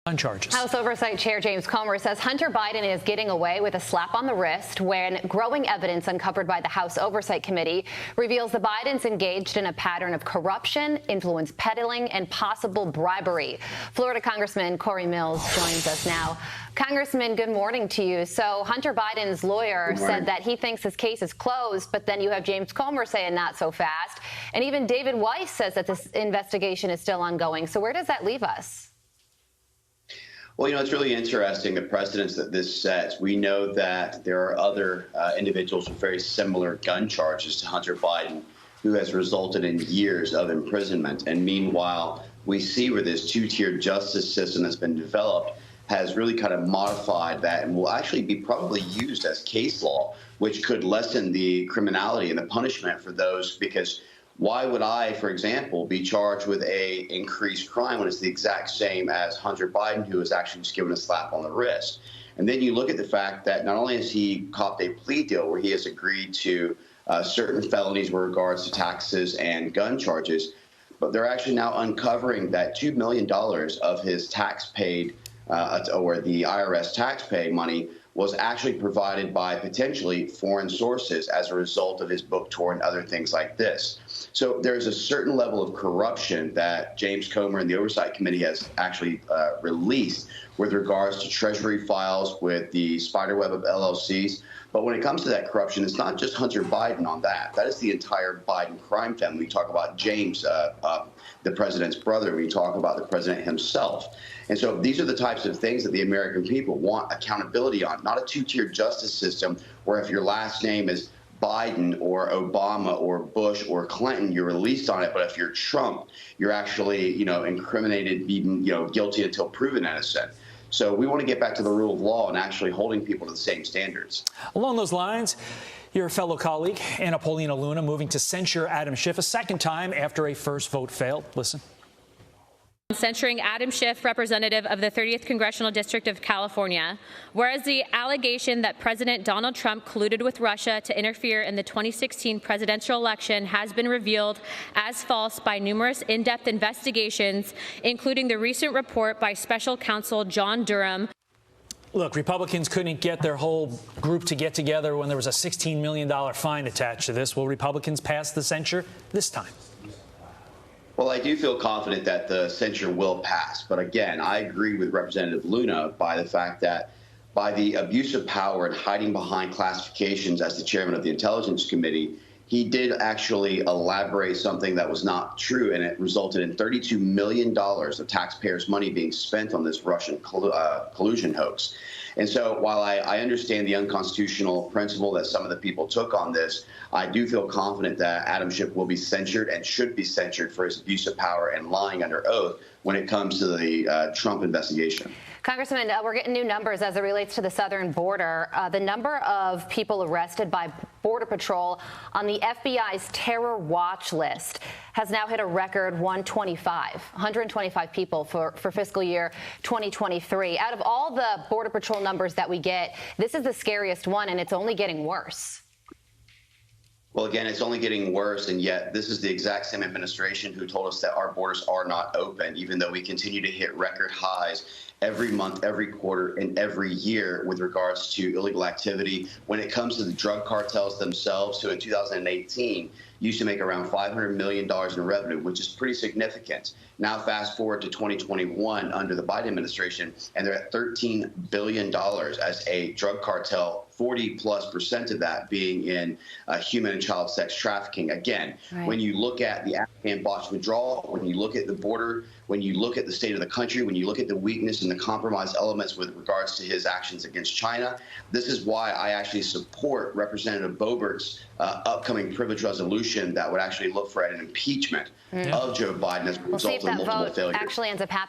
On charges. House Oversight Chair James Comer says Hunter Biden is getting away with a slap on the wrist when growing evidence uncovered by the House Oversight Committee reveals the Bidens engaged in a pattern of corruption, influence peddling, and possible bribery. Florida Congressman Corey Mills joins us now. Congressman, good morning to you. So Hunter Biden's lawyer said that he thinks his case is closed, but then you have James Comer saying not so fast. And even David Weiss says that this investigation is still ongoing. So where does that leave us? Well, it's really interesting, the precedents that this sets. We know that there are other individuals with very similar gun charges to Hunter Biden who has resulted in years of imprisonment. And meanwhile, we see where this two-tiered justice system that's been developed has really kind of modified that and will actually be probably used as case law, which could lessen the criminality and the punishment for those, because why would I, for example, be charged with a increased crime when it's the exact same as Hunter Biden, who was actually just given a slap on the wrist? And then you look at the fact that not only has he copped a plea deal where he has agreed to certain felonies with regards to taxes and gun charges, but they're actually now uncovering that $2 million of his tax paid or the IRS tax pay money was actually provided by potentially foreign sources as a result of his book tour and other things like this. So there's a certain level of corruption that James Comer and the Oversight Committee has actually released with regards to Treasury files with the spiderweb of LLCs. But when it comes to that corruption, it's not just Hunter Biden on that. That is the entire Biden crime family. We talk about James, the president's brother. We talk about the president himself. And so these are the types of things that the American people want accountability on, not a two-tiered justice system where if your last name is Biden or Obama or Bush or Clinton, you're released on it. But if you're Trump, you're actually, incriminated, being, guilty until proven innocent. So we want to get back to the rule of law and actually holding people to the same standards. Along those lines, your fellow colleague, Anna Paulina Luna, moving to censure Adam Schiff a second time after a first vote failed. Listen. Censuring Adam Schiff, representative of the 30th Congressional District of California, whereas the allegation that President Donald Trump colluded with Russia to interfere in the 2016 presidential election has been revealed as false by numerous in-depth investigations, including the recent report by special counsel John Durham. Look, Republicans couldn't get their whole group to get together when there was a $16 million fine attached to this. Will Republicans pass the censure this time? Well, I do feel confident that the censure will pass. But again, I agree with Representative Luna by the fact that by the abuse of power and hiding behind classifications as the chairman of the Intelligence Committee, he did actually elaborate something that was not true, and it resulted in $32 million of taxpayers' money being spent on this Russian collusion hoax. And so while I understand the unconstitutional principle that some of the people took on this, I do feel confident that Adam Schiff will be censured and should be censured for his abuse of power and lying under oath when it comes to the Trump investigation. Congressman, we're getting new numbers as it relates to the southern border. The number of people arrested by Border Patrol on the FBI's terror watch list has now hit a record 125 people for fiscal year 2023. Out of all the Border Patrol numbers that we get, this is the scariest one, and it's only getting worse. Well, again, it's only getting worse, and yet this is the exact same administration who told us that our borders are not open, even though we continue to hit record highs every month, every quarter, and every year with regards to illegal activity. When it comes to the drug cartels themselves, who in 2018 used to make around $500 million in revenue, which is pretty significant. Now fast forward to 2021 under the Biden administration, and they're at $13 billion as a drug cartel, 40+% of that being in human and child sex trafficking. Again, when you look at the Afghan botched withdrawal, when you look at the border, when you look at the state of the country, when you look at the weakness and the compromised elements with regards to his actions against China, this is why I actually support Representative Boebert's upcoming privilege resolution that would actually look for an impeachment of Joe Biden as a result of multiple failures. Actually ends up happening.